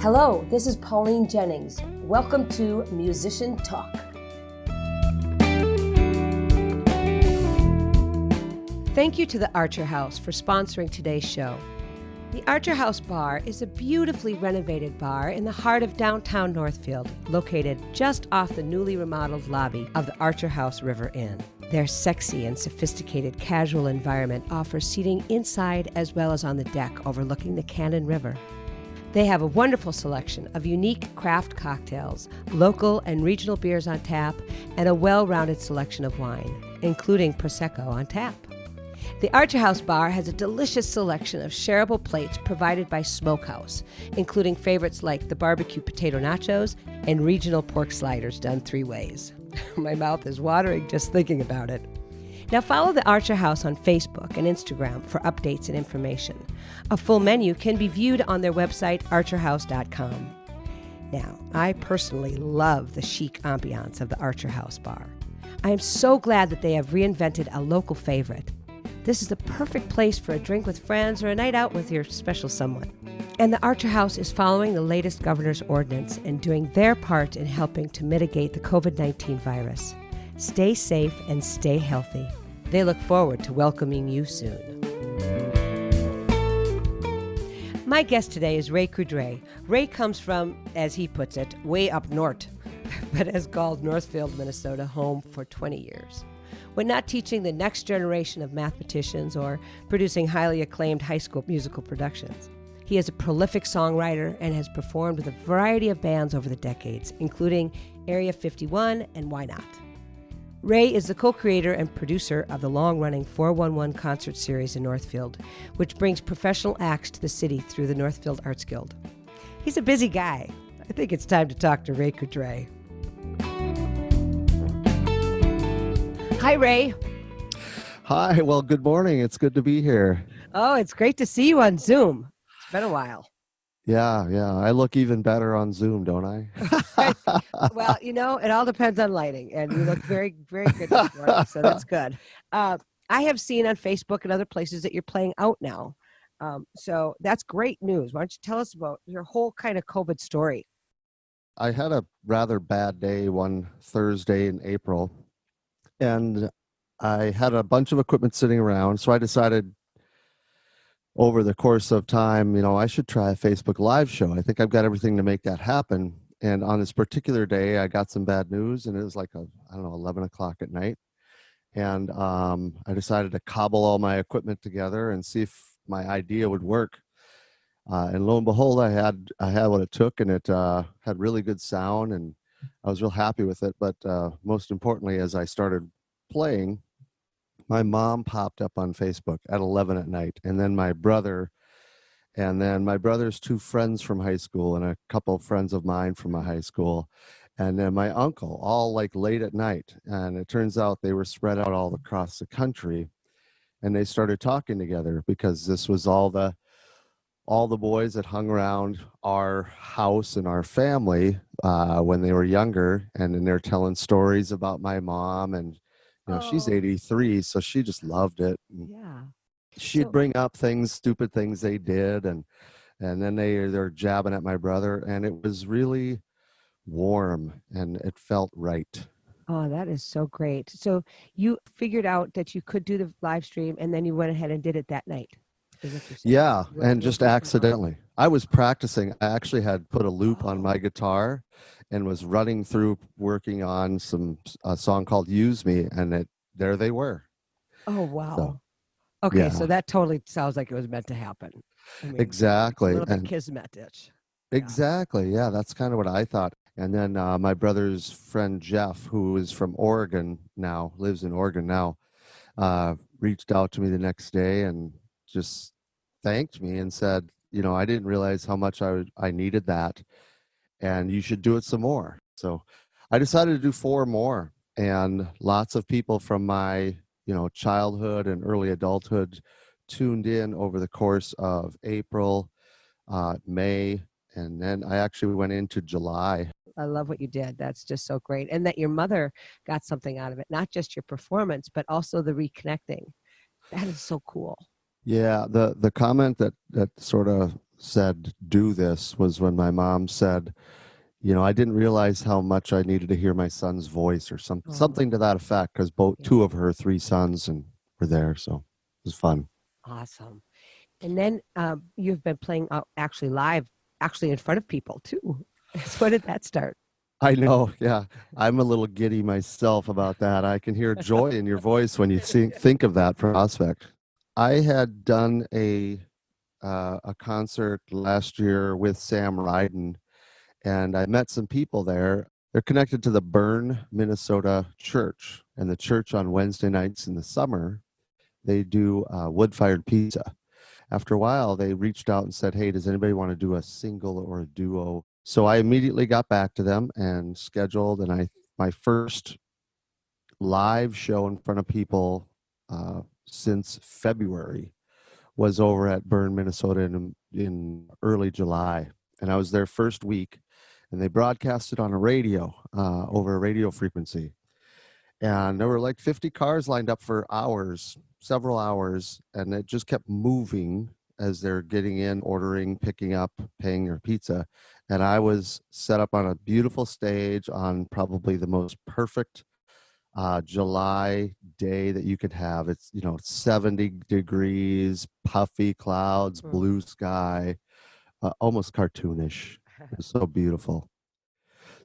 Hello, this is Pauline Jennings. Welcome to Musician Talk. Thank you to the Archer House for sponsoring today's show. The Archer House Bar is a beautifully renovated bar in the heart of downtown Northfield, located just off the newly remodeled lobby of the Archer House River Inn. Their sexy and sophisticated casual environment offers seating inside as well as on the deck overlooking the Cannon River. They have a wonderful selection of unique craft cocktails, local and regional beers on tap, and a well-rounded selection of wine, including Prosecco on tap. The Archer House Bar has a delicious selection of shareable plates provided by Smokehouse, including favorites like the barbecue potato nachos and regional pork sliders done 3 ways. My mouth is watering just thinking about it. Now follow the Archer House on Facebook and Instagram for updates and information. A full menu can be viewed on their website, archerhouse.com. Now, I personally love the chic ambiance of the Archer House Bar. I am so glad that they have reinvented a local favorite. This is the perfect place for a drink with friends or a night out with your special someone. And the Archer House is following the latest governor's ordinance and doing their part in helping to mitigate the COVID-19 virus. Stay safe and stay healthy. They look forward to welcoming you soon. My guest today is Ray Coudret. Ray comes from, as he puts it, way up north, but has called Northfield, Minnesota home for 20 years. When not teaching the next generation of mathematicians or producing highly acclaimed high school musical productions, he is a prolific songwriter and has performed with a variety of bands over the decades, including Area 51 and Why Not? Ray is the co-creator and producer of the long-running 411 concert series in Northfield, which brings professional acts to the city through the Northfield Arts Guild. He's a busy guy. I think it's time to talk to Ray Coudret. Hi, Ray. Hi. Well, good morning. It's good to be here. Oh, it's great to see you on Zoom. It's been a while. Yeah. I look even better on Zoom, don't I? Well, it all depends on lighting, and you look very, very good this morning, so that's good. I have seen on Facebook and other places that you're playing out now. So that's great news. Why don't you tell us about your whole kind of COVID story? I had a rather bad day one Thursday in April, and I had a bunch of equipment sitting around, so I decided over the course of time, I should try a Facebook Live show. I think I've got everything to make that happen. And on this particular day, I got some bad news, and it was like, 11 o'clock at night. And I decided to cobble all my equipment together and see if my idea would work. And lo and behold, I had what it took, and it had really good sound, and I was real happy with it. But most importantly, as I started playing, my mom popped up on Facebook at 11 at night, and then my brother, and then my brother's 2 friends from high school, and a couple of friends of mine from my high school, and then my uncle, all like late at night. And it turns out they were spread out all across the country, and they started talking together because this was all the boys that hung around our house and our family when they were younger, and then they're telling stories about my mom, and she's 83, so she just loved it. Yeah. She'd bring up stupid things they did, and then they're jabbing at my brother, and it was really warm, and it felt right. Oh, that is so great. So you figured out that you could do the live stream, and then you went ahead and did it that night. Yeah, and just accidentally. I was practicing. I actually had put a loop on my guitar and was running through working on a song called Use Me, and there they were. Oh, wow. So, okay, yeah. So that totally sounds like it was meant to happen. Exactly. A little bit kismet-ish. Exactly, yeah, that's kind of what I thought. And then my brother's friend Jeff, who is from Oregon now, lives in Oregon now, reached out to me the next day and just thanked me and said, I didn't realize how much I needed that, and you should do it some more. So I decided to do 4 more, and lots of people from my, childhood and early adulthood tuned in over the course of April, May, and then I actually went into July. I love what you did. That's just so great. And that your mother got something out of it, not just your performance, but also the reconnecting. That is so cool. Yeah, the comment that sort of said, do this, was when my mom said, I didn't realize how much I needed to hear my son's voice, or something to that effect, because two of her three sons were there. So it was fun. Awesome. And then you've been playing actually live, actually in front of people too. So when did that start? I know. Yeah. I'm a little giddy myself about that. I can hear joy in your voice when you think of that prospect. I had done a concert last year with Sam Ryden, and I met some people there. They're connected to the Bern, Minnesota church, and the church on Wednesday nights in the summer, they do wood-fired pizza. After a while, they reached out and said, hey, does anybody want to do a single or a duo? So I immediately got back to them and scheduled, and my first live show in front of people since February was over at Bern, Minnesota in early July. And I was there first week, and they broadcasted on a radio, over a radio frequency. And there were like 50 cars lined up for hours, several hours, and it just kept moving as they're getting in, ordering, picking up, paying their pizza. And I was set up on a beautiful stage on probably the most perfect July day that you could have. It's 70 degrees, puffy clouds, blue sky, almost cartoonish. It was so beautiful.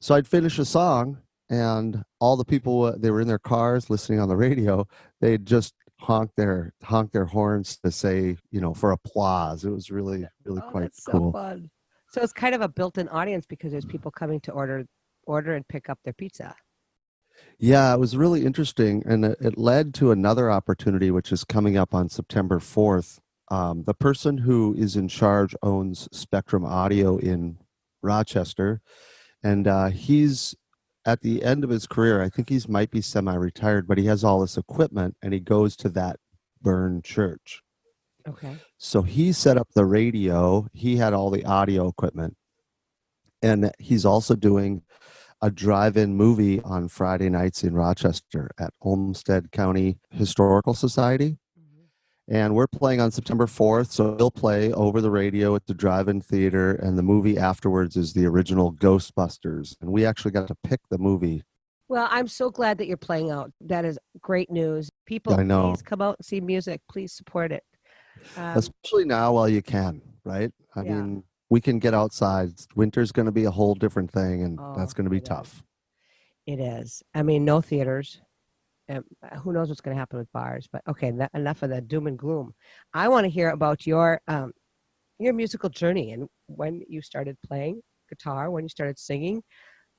So I'd finish a song, and all the people, they were in their cars listening on the radio. They'd just honk their horns to say, for applause. It was really quite that's cool. So fun. So it's kind of a built-in audience because there's people coming to order and pick up their pizza. Yeah, it was really interesting, and it led to another opportunity, which is coming up on September 4th. The person who is in charge owns Spectrum Audio in Rochester, and he's at the end of his career. I think he might be semi-retired, but he has all this equipment, and he goes to that Bern church. Okay. So he set up the radio. He had all the audio equipment, and he's also doing a drive-in movie on Friday nights in Rochester at Olmsted County Historical Society. And we're playing on September 4th, so he'll play over the radio at the drive-in theater, and the movie afterwards is the original Ghostbusters. And we actually got to pick the movie. Well, I'm so glad that you're playing out. That is great news. People, I know. Please come out and see music. Please support it. Especially now while you can, right? I mean, we can get outside. Winter's going to be a whole different thing, and that's going to be tough. It is. I mean, no theaters. Who knows what's going to happen with bars? But okay, enough of the doom and gloom. I want to hear about your musical journey and when you started playing guitar, when you started singing.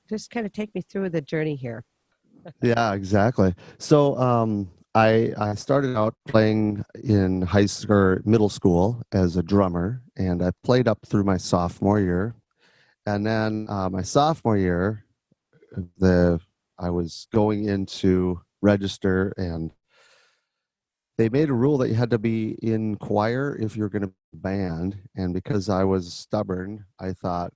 Just kind of take me through the journey here. Yeah, exactly. So I started out playing in high school or middle school as a drummer, and I played up through my sophomore year. And then my sophomore year, I was going into register, and they made a rule that you had to be in choir if you're going to band. And because I was stubborn, I thought,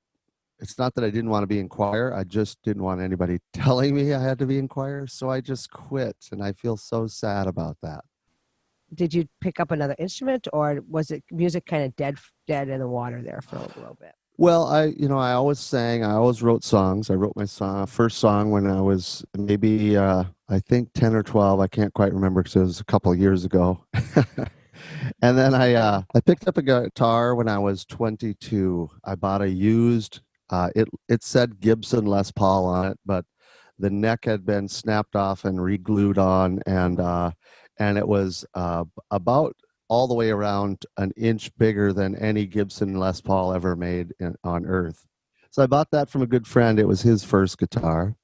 it's not that I didn't want to be in choir. I just didn't want anybody telling me I had to be in choir. So I just quit, and I feel so sad about that. Did you pick up another instrument, or was it music kind of dead in the water there for a little bit? Well, I always sang. I always wrote songs. I wrote my first song when I was maybe, I think 10 or 12. I can't quite remember because it was a couple of years ago. And then I picked up a guitar when I was 22. I bought a used, it said Gibson Les Paul on it, but the neck had been snapped off and re-glued on, and it was about all the way around an inch bigger than any Gibson Les Paul ever made on earth. So I bought that from a good friend. It was his first guitar.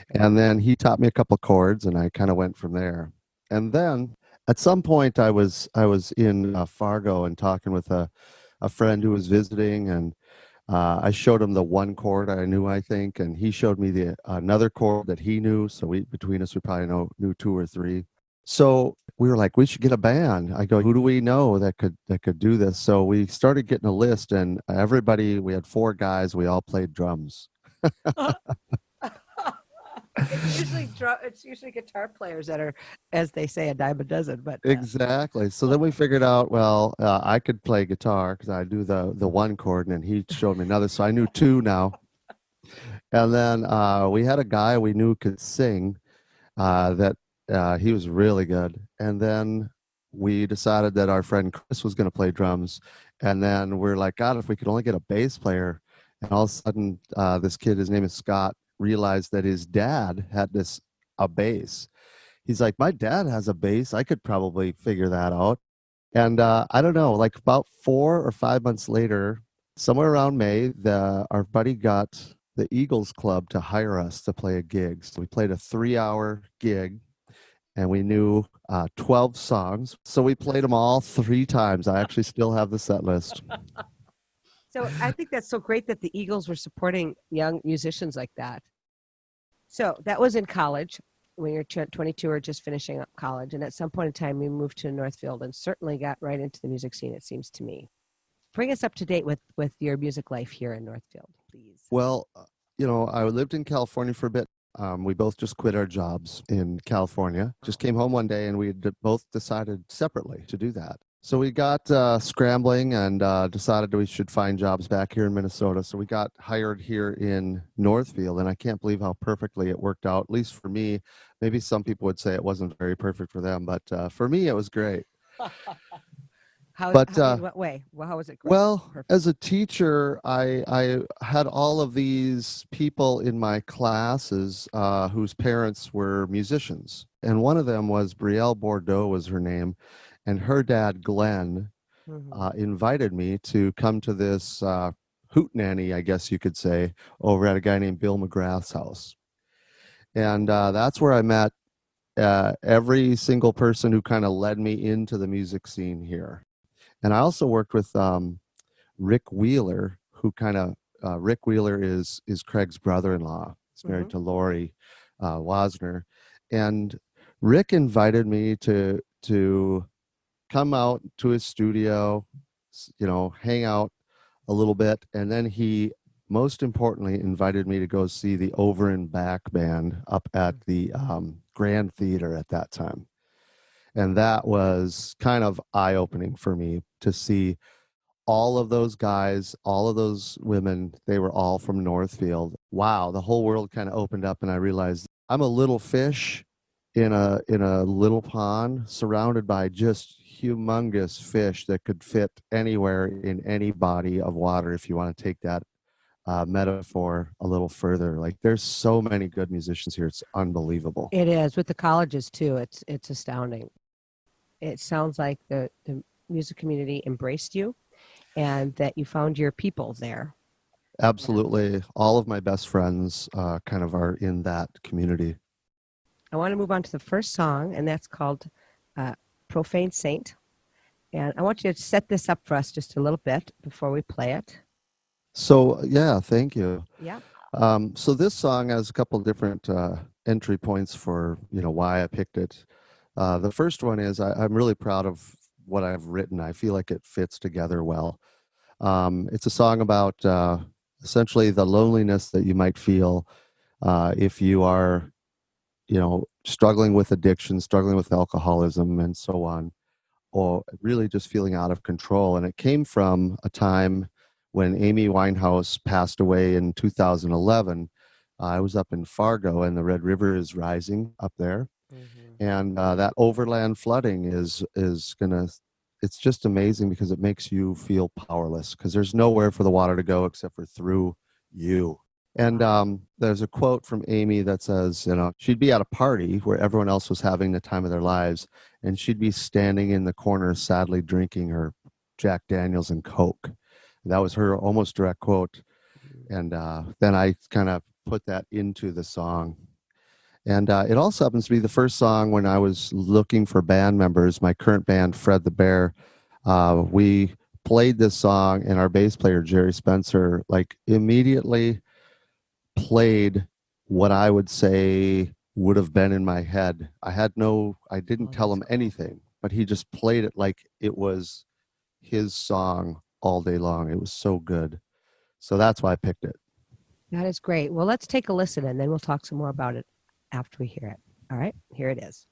And then he taught me a couple chords, and I kind of went from there. And then at some point I was in Fargo and talking with a friend who was visiting, and I showed him the one chord I knew, I think, and he showed me another chord that he knew. So between us, we probably knew two or three. So we were like, we should get a band. I go, who do we know that could do this? So we started getting a list, and we had 4 guys. We all played drums. It's usually guitar players that are, as they say, a dime a dozen. But Exactly. So then we figured out, well, I could play guitar because I do the one chord, and he showed me another. So I knew two now. And then we had a guy we knew could sing. That he was really good. And then we decided that our friend Chris was going to play drums. And then we're like, God, if we could only get a bass player. And all of a sudden, this kid, his name is Scott, realized that his dad had a bass. He's like, my dad has a bass. I could probably figure that out. And I don't know, like about 4 or 5 months later, somewhere around May, our buddy got the Eagles Club to hire us to play a gig. So we played a 3-hour gig, and we knew 12 songs. So we played them all 3 times. I actually still have the set list. so I think that's so great that the Eagles were supporting young musicians like that. So that was in college when you're 22 or just finishing up college. And at some point in time, you moved to Northfield and certainly got right into the music scene, it seems to me. Bring us up to date with your music life here in Northfield, please. Well, I lived in California for a bit. We both just quit our jobs in California, just came home one day, and we both decided separately to do that. So we got scrambling and decided we should find jobs back here in Minnesota. So we got hired here in Northfield, and I can't believe how perfectly it worked out, at least for me. Maybe some people would say it wasn't very perfect for them, but for me, it was great. In what way? Well, how was it great? Well, Perfect. as a teacher, I had all of these people in my classes whose parents were musicians. And one of them was Brielle Bordeaux was her name. And her dad, Glenn, invited me to come to this hootenanny, I guess you could say, over at a guy named Bill McGrath's house. And that's where I met every single person who kind of led me into the music scene here. And I also worked with Rick Wheeler, who Rick Wheeler is Craig's brother-in-law. He's married to Lori Wasner. And Rick invited me to come out to his studio, hang out a little bit. And then he, most importantly, invited me to go see the Over and Back band up at the Grand Theater at that time. And that was kind of eye-opening for me to see all of those guys, all of those women. They were all from Northfield. Wow, the whole world kind of opened up, and I realized I'm a little fish in a little pond surrounded by just humongous fish that could fit anywhere in any body of water, if you want to take that metaphor a little further. Like, there's so many good musicians here. It's unbelievable. It is. With the colleges too, it's astounding. It sounds like the music community embraced you and that you found your people there. Absolutely. All of my best friends kind of are in that community. I want to move on to the first song, and that's called Profane Saint. And I want you to set this up for us just a little bit before we play it. So, yeah, thank you. Yeah. So this song has a couple of different entry points for, why I picked it. The first one is I'm really proud of what I've written. I feel like it fits together well. It's a song about essentially the loneliness that you might feel if you are, struggling with addiction, struggling with alcoholism, and so on, or really just feeling out of control. And it came from a time when Amy Winehouse passed away in 2011. I was up in Fargo, and the Red River is rising up there. And that overland flooding is gonna, it's just amazing because it makes you feel powerless because there's nowhere for the water to go except for through you. And there's a quote from Amy that says, she'd be at a party where everyone else was having the time of their lives, and she'd be standing in the corner sadly drinking her Jack Daniels and Coke. That was her almost direct quote. And then I kind of put that into the song. And it also happens to be the first song when I was looking for band members. My current band, Fred the Bear, we played this song, and our bass player, Jerry Spencer, like immediately played what I would say would have been in my head. I didn't tell him anything, but he just played it like it was his song all day long. It was so good. So that's why I picked it. That is great. Well, let's take a listen, and then we'll talk some more about it after we hear it. All right, here it is.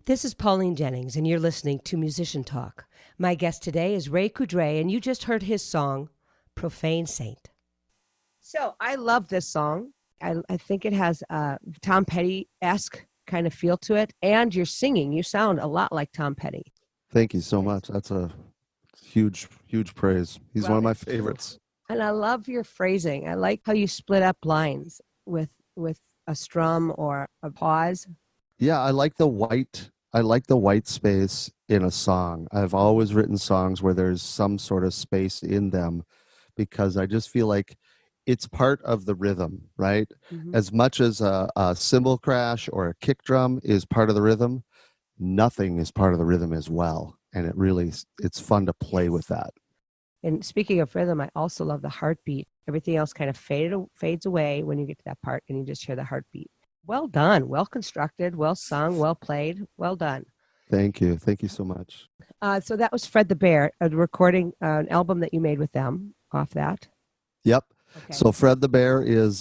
This is Pauline Jennings, and you're listening to Musician Talk. My guest today is Ray Coudret, and you just heard his song, Profane Saint. So I love this song. I think it has a Tom Petty-esque kind of feel to it, and you're singing. You sound a lot like Tom Petty. Thank you so much. That's a huge, huge praise. He's one of my favorites. And I love your phrasing. I like how you split up lines with a strum or a pause. Yeah, I like the white space in a song. I've always written songs where there's some sort of space in them because I just feel like it's part of the rhythm, right? Mm-hmm. As much as a cymbal crash or a kick drum is part of the rhythm, nothing is part of the rhythm as well. And it's fun to play with that. And speaking of rhythm, I also love the heartbeat. Everything else kind of fades away when you get to that part and you just hear the heartbeat. Well done, well constructed, well sung, well played, well done. Thank you. Thank you so much. So that was Fred the Bear, a recording, an album that you made with them off that. Yep. Okay. So Fred the Bear is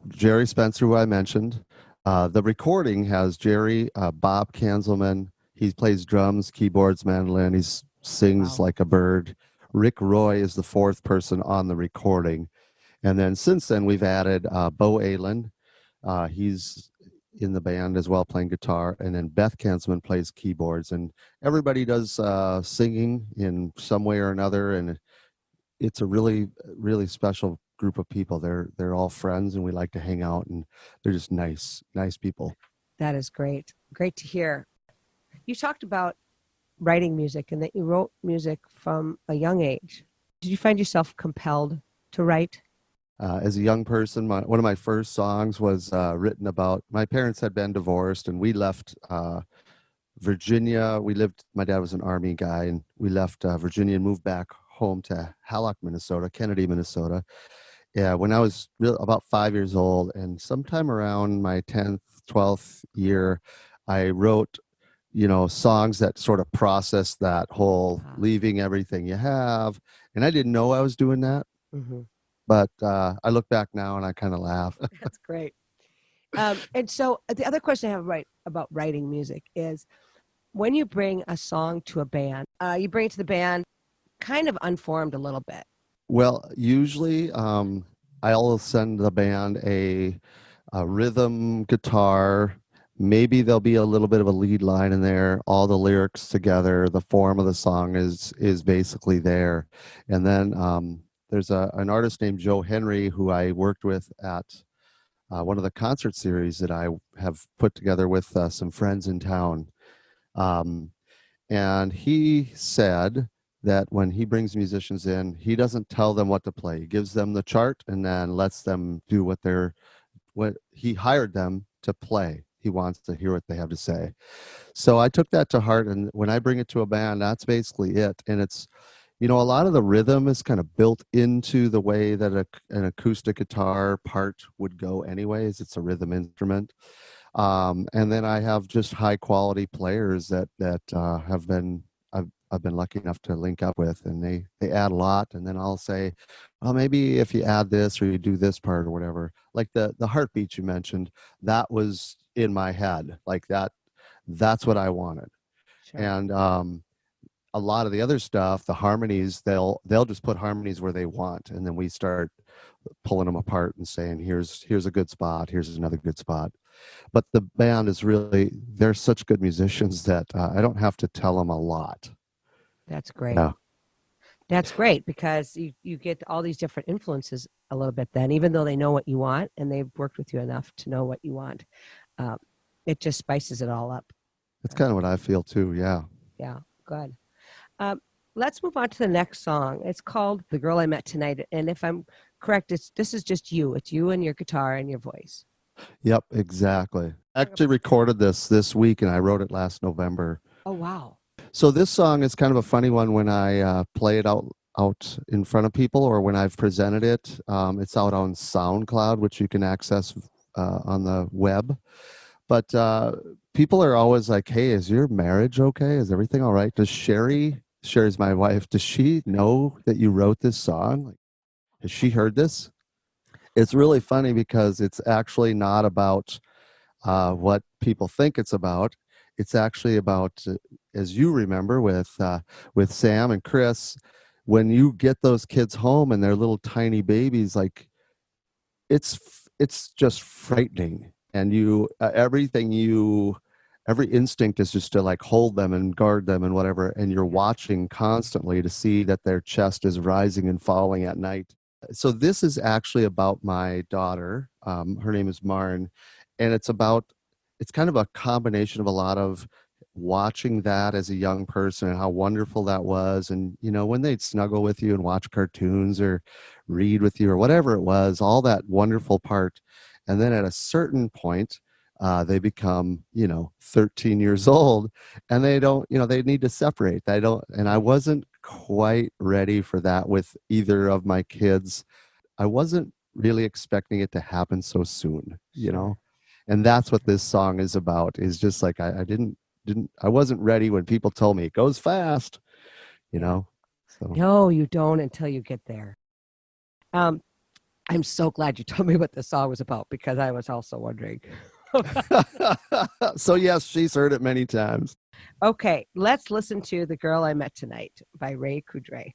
Jerry Spencer, who I mentioned. The recording has Jerry, Bob Kanzelman. He plays drums, keyboards, mandolin. He sings Wow. like a bird. Rick Roy is the fourth person on the recording. And then since then, we've added Bo Aylen. He's in the band as well, playing guitar. And then Beth Kanzelman plays keyboards. And everybody does singing in some way or another. And it's a really, really special group of people. They're all friends, and we like to hang out, and they're just nice people. That is great. Great to hear. You talked about writing music and that you wrote music from a young age. Did you find yourself compelled to write? As a young person, one of my first songs was written about my parents had been divorced, and we left Virginia. My dad was an Army guy, and we left Virginia and moved back home to Hallock, Minnesota, Kennedy, Minnesota. Yeah, when I was about 5 years old, and sometime around my 10th, 12th year, I wrote, songs that sort of processed that whole leaving everything you have. And I didn't know I was doing that, Mm-hmm. but I look back now and I kind of laugh. That's great. And so the other question I have about writing music is when you bring a song to a band, you bring it to the band kind of unformed a little bit. Well, usually I'll send the band a rhythm guitar. Maybe there'll be a little bit of a lead line in there, all the lyrics together. The form of the song is basically there. And then there's an artist named Joe Henry who I worked with at one of the concert series that I have put together with some friends in town. And he said that when he brings musicians in, he doesn't tell them what to play. He gives them the chart and then lets them do what he hired them to play. He wants to hear what they have to say. So I took that to heart, and when I bring it to a band, that's basically it. And it's, a lot of the rhythm is kind of built into the way that an acoustic guitar part would go anyways. It's a rhythm instrument. And then I have just high quality players that I've been lucky enough to link up with, and they add a lot. And then I'll say, well, maybe if you add this or you do this part or whatever, like the heartbeat you mentioned, that was in my head, like that's what I wanted. Sure. And a lot of the other stuff, the harmonies, they'll just put harmonies where they want, and then we start pulling them apart and saying, here's a good spot, here's another good spot. But the band is really, they're such good musicians that I don't have to tell them a lot. That's great. Yeah. That's great because you get all these different influences a little bit then, even though they know what you want and they've worked with you enough to know what you want. It just spices it all up. That's kind of what I feel too. Yeah. Yeah, good. Let's move on to the next song. It's called The Girl I Met Tonight. And if I'm correct, this is just you. It's you and your guitar and your voice. Yep, exactly. I actually recorded this week, and I wrote it last November. Oh, wow. So this song is kind of a funny one when I play it out in front of people, or when I've presented it. It's out on SoundCloud, which you can access on the web. But people are always like, hey, is your marriage okay? Is everything all right? Does Sherry's my wife, does she know that you wrote this song? Like, has she heard this? It's really funny because it's actually not about what people think it's about. It's actually about, as you remember with Sam and Chris, when you get those kids home and they're little tiny babies, like it's just frightening. And every instinct is just to like hold them and guard them and whatever. And you're watching constantly to see that their chest is rising and falling at night. So this is actually about my daughter. Her name is Marn, and it's kind of a combination of a lot of watching that as a young person and how wonderful that was. And, when they'd snuggle with you and watch cartoons or read with you or whatever it was, all that wonderful part. And then at a certain point, they become, 13 years old, and they don't, they need to separate. And I wasn't quite ready for that with either of my kids. I wasn't really expecting it to happen so soon, and that's what this song is about, is just like, I wasn't ready when people told me it goes fast, so. No, you don't until you get there. I'm so glad you told me what the song was about, because I was also wondering. So yes, she's heard it many times. Okay, let's listen to The Girl I Met Tonight by Ray Coudret.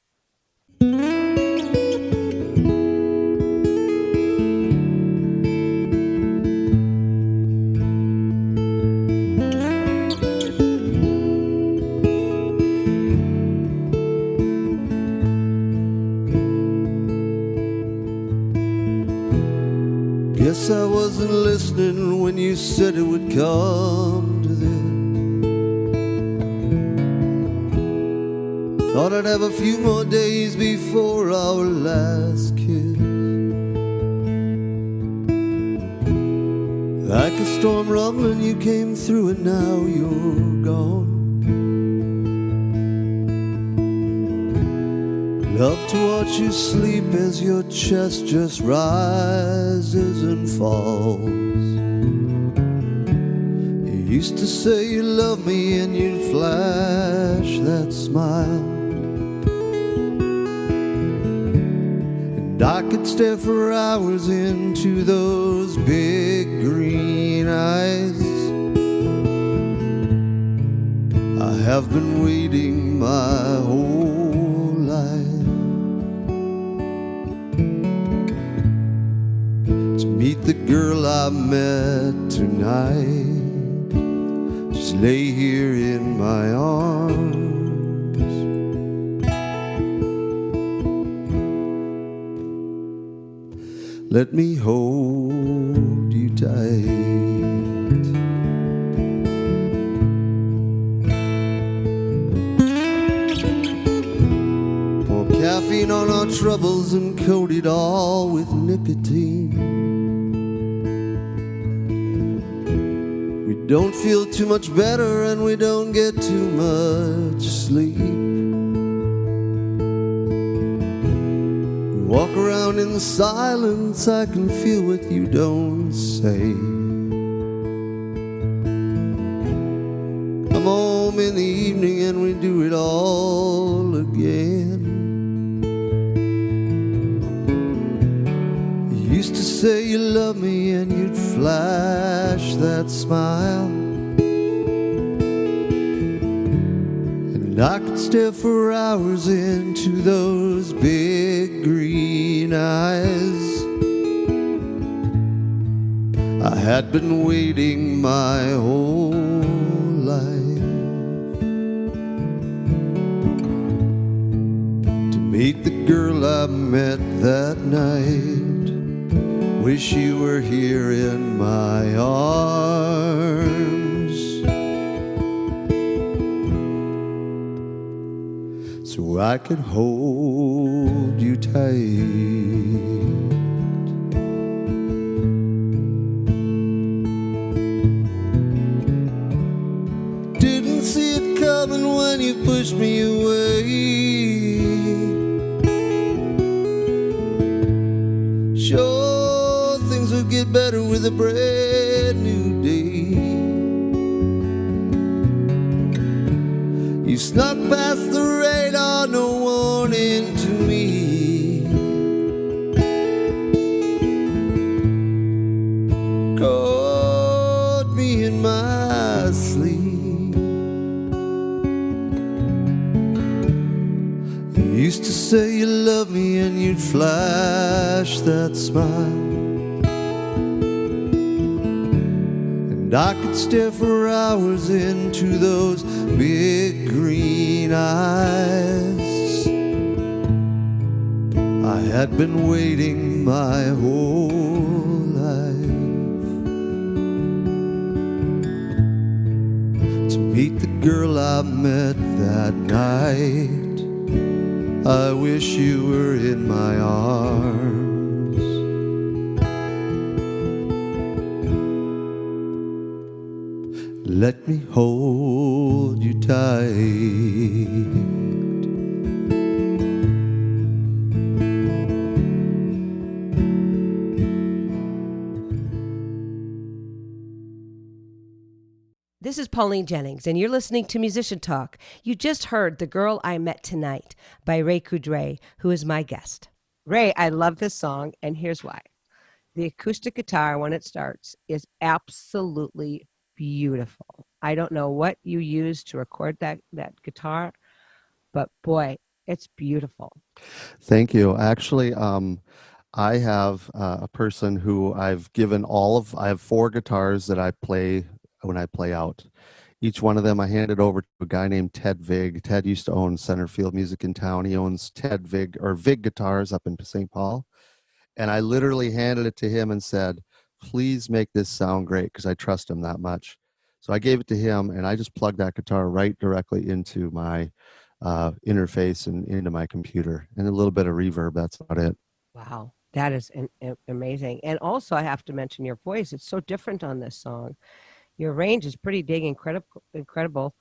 Guess I wasn't listening when you said it would come to this. Thought I'd have a few more days before our last kiss. Like a storm rumbling, you came through and now you're gone. Love to watch you sleep as your chest just rises and falls. You used to say you loved me and you'd flash that smile, and I could stare for hours into those big green eyes. I have been waiting my whole life meet the girl I met tonight. Just lay here in my arms. Let me hold you tight. Pour caffeine on our troubles and coat it all with nicotine. Don't feel too much better and we don't get too much sleep. We walk around in silence, I can feel what you don't say. Come home in the evening and we do it all again. You used to say you love me and you'd flash that smile, and I could stare for hours into those big green eyes. I had been waiting my whole life to meet the girl I met that night. Wish you were here in my arms, so I could hold you tight. Didn't see it coming when you pushed me away. Sure, things will get better with a brand new day. You snuck past the radar, no warning to me. Caught me in my sleep. You used to say you loved me and you'd flash that smile, and I could stare for hours into those big green eyes. I had been waiting my whole life to meet the girl I met that night. I wish you were in my arms. Let me hold you tight. This is Pauline Jennings, and you're listening to Musician Talk. You just heard The Girl I Met Tonight by Ray Coudret, who is my guest. Ray, I love this song, and here's why. The acoustic guitar, when it starts, is absolutely beautiful. I don't know what you used to record that guitar, but boy, it's beautiful. Thank you. Actually, I have a person who I've given I have 4 guitars that I play when I play out. Each one of them I handed over to a guy named Ted Vig. Ted used to own Centerfield Music in town. He owns Vig Guitars up in St. Paul. And I literally handed it to him and said, please make this sound great, because I trust him that much. So I gave it to him, and I just plugged that guitar right directly into my interface and into my computer, and a little bit of reverb. That's about it. Wow, that is amazing. And also, I have to mention your voice. It's so different on this song. Your range is pretty dang incredible.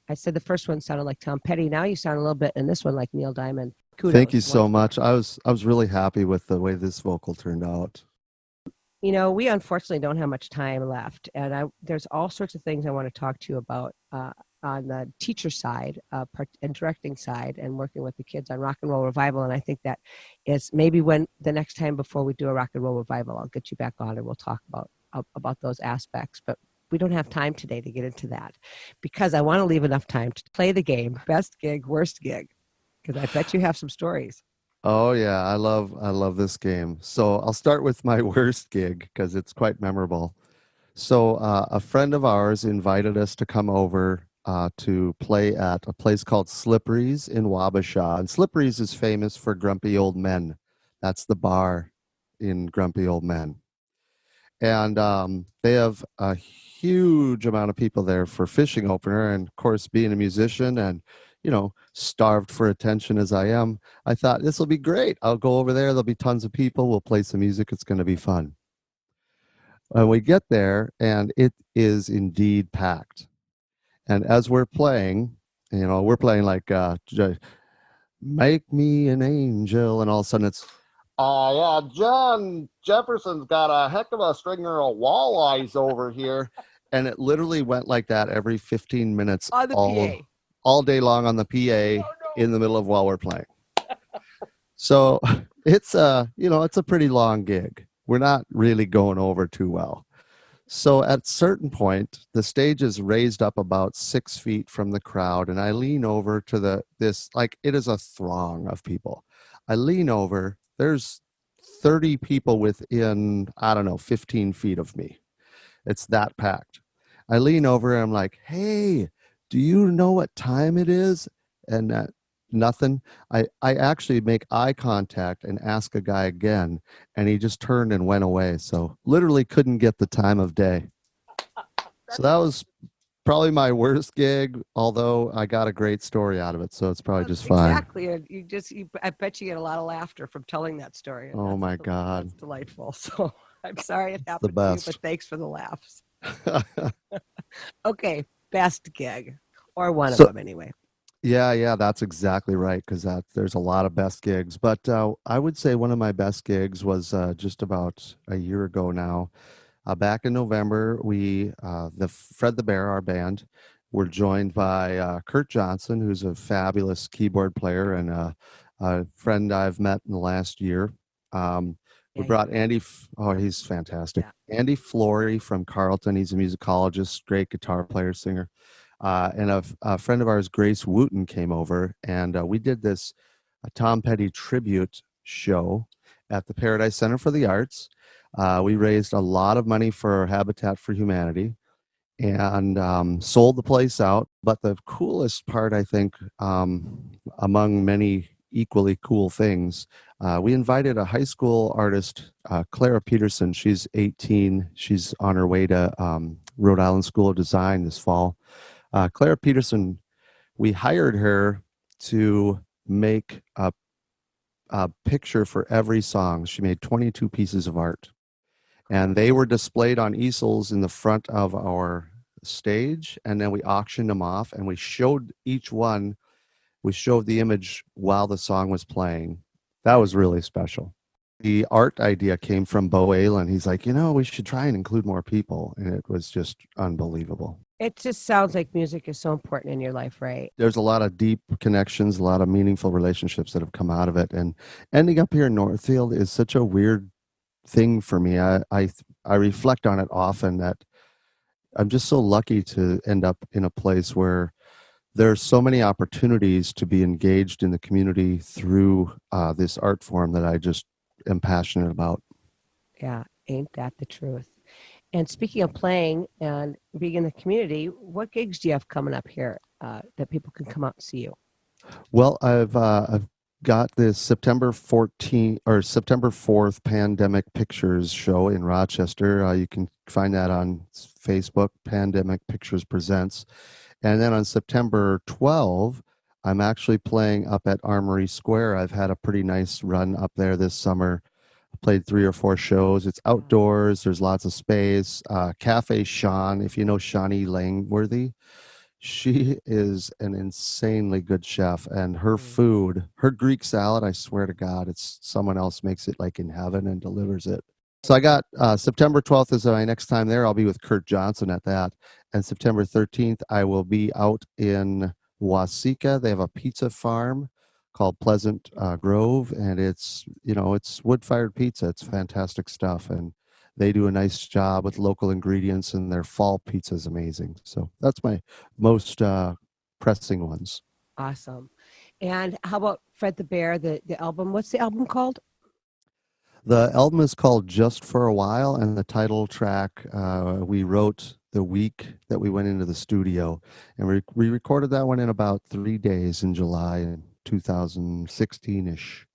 I said the first one sounded like Tom Petty. Now you sound a little bit in this one like Neil Diamond. Kudos. Thank you so much. I was really happy with the way this vocal turned out. You know, we unfortunately don't have much time left, and there's all sorts of things I want to talk to you about on the teacher side and directing side, and working with the kids on Rock and Roll Revival. And I think that is maybe when the next time before we do a Rock and Roll Revival, I'll get you back on and we'll talk about those aspects. But we don't have time today to get into that, because I want to leave enough time to play the game, best gig, worst gig, because I bet you have some stories. Oh yeah, I love this game. So I'll start with my worst gig, because it's quite memorable. So a friend of ours invited us to come over to play at a place called Slippery's in Wabasha. And Slippery's is famous for Grumpy Old Men. That's the bar in Grumpy Old Men. And they have a huge amount of people there for fishing opener. And of course, being a musician and, starved for attention as I am, I thought this will be great. I'll go over there. There'll be tons of people. We'll play some music. It's going to be fun. And we get there, and it is indeed packed. And as we're playing, we're playing like Make Me an Angel, and all of a sudden it's, yeah, John Jefferson's got a heck of a stringer of walleyes over here. And it literally went like that every 15 minutes. On the PA. All day long on the PA in the middle of while we're playing. So it's a pretty long gig. We're not really going over too well. So at a certain point, the stage is raised up about 6 feet from the crowd, and I lean over to it is a throng of people. I lean over, there's 30 people within, 15 feet of me. It's that packed. I lean over and I'm like, hey, do you know what time it is? And nothing. I actually make eye contact and ask a guy again, and he just turned and went away. So literally couldn't get the time of day. So that was probably my worst gig, although I got a great story out of it. So it's probably just fine. Exactly. I bet you get a lot of laughter from telling that story. Oh my God. It's delightful. So I'm sorry it happened the to you, best. but thanks for the laughs. Okay. Best gig, or one of them anyway. Yeah, that's exactly right, because there's a lot of best gigs. But I would say one of my best gigs was just about a year ago now. Back in November, we, the Fred the Bear, our band, were joined by Kurt Johnson, who's a fabulous keyboard player and a friend I've met in the last year. We brought Andy. He's fantastic. Yeah. Andy Flory from Carleton. He's a musicologist, great guitar player, singer. And a friend of ours, Grace Wooten, came over, and we did this Tom Petty tribute show at the Paradise Center for the Arts. We raised a lot of money for Habitat for Humanity and sold the place out. But the coolest part, I think, among many equally cool things, we invited a high school artist, Clara Peterson. She's 18. She's on her way to Rhode Island School of Design this fall. Clara Peterson, we hired her to make a picture for every song. She made 22 pieces of art, and they were displayed on easels in the front of our stage, and then we auctioned them off, and we showed each one. We showed the image while the song was playing. That was really special. The art idea came from Bo Aylen. He's like, we should try and include more people, and it was just unbelievable. It just sounds like music is so important in your life, Ray. There's a lot of deep connections, a lot of meaningful relationships that have come out of it, and ending up here in Northfield is such a weird thing for me. I reflect on it often, that I'm just so lucky to end up in a place where there's so many opportunities to be engaged in the community through this art form that I just am passionate about. Yeah, ain't that the truth? And speaking of playing and being in the community, what gigs do you have coming up here that people can come out and see you? Well, I've got this September 14th or September 4th Pandemic Pictures show in Rochester. You can find that on Facebook, Pandemic Pictures Presents. And then on September 12th, I'm actually playing up at Armory Square. I've had a pretty nice run up there this summer. I played 3 or 4 shows. It's outdoors. There's lots of space. Cafe Sean, if you know Shawnee Langworthy, she is an insanely good chef. And her food, her Greek salad, I swear to God, it's someone else makes it like in heaven and delivers it. So I got September 12th is my next time there. I'll be with Kurt Johnson at that. And September 13th, I will be out in Waseca. They have a pizza farm called Pleasant Grove, and it's wood-fired pizza. It's fantastic stuff, and they do a nice job with local ingredients, and their fall pizza is amazing. So that's my most pressing ones. Awesome. And how about Fred the Bear, the album? What's the album called? The album is called Just for a While, and the title track we wrote the week that we went into the studio, and we recorded that one in about 3 days in July in 2016-ish.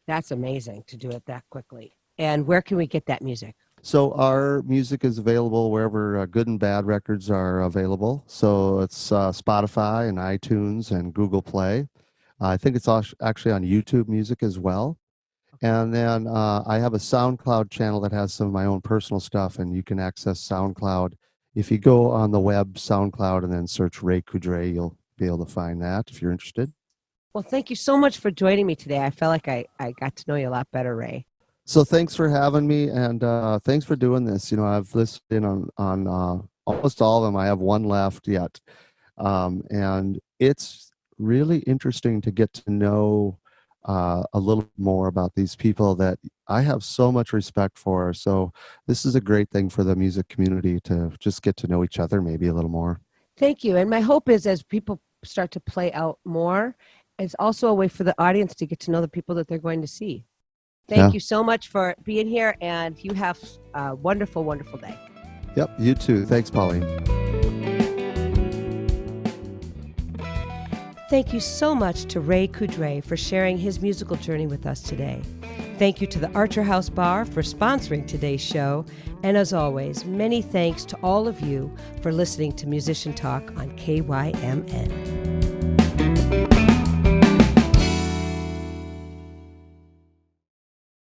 That's amazing to do it that quickly. And where can we get that music? So our music is available wherever good and bad records are available. So it's Spotify and iTunes and Google Play. I think it's actually on YouTube Music as well. And then I have a SoundCloud channel that has some of my own personal stuff, and you can access SoundCloud. If you go on the web, SoundCloud, and then search Ray Coudret, you'll be able to find that if you're interested. Well, thank you so much for joining me today. I felt like I got to know you a lot better, Ray. So thanks for having me, and thanks for doing this. I've listened in on almost all of them. I have one left yet. And it's really interesting to get to know a little more about these people that I have so much respect for. So this is a great thing for the music community to just get to know each other maybe a little more. Thank you. And my hope is as people start to play out more, it's also a way for the audience to get to know the people that they're going to see. Thank you so much for being here, and you have a wonderful, wonderful day. Yep, you too. Thanks, Pauline. Thank you so much to Ray Coudret for sharing his musical journey with us today. Thank you to the Archer House Bar for sponsoring today's show. And as always, many thanks to all of you for listening to Musician Talk on KYMN.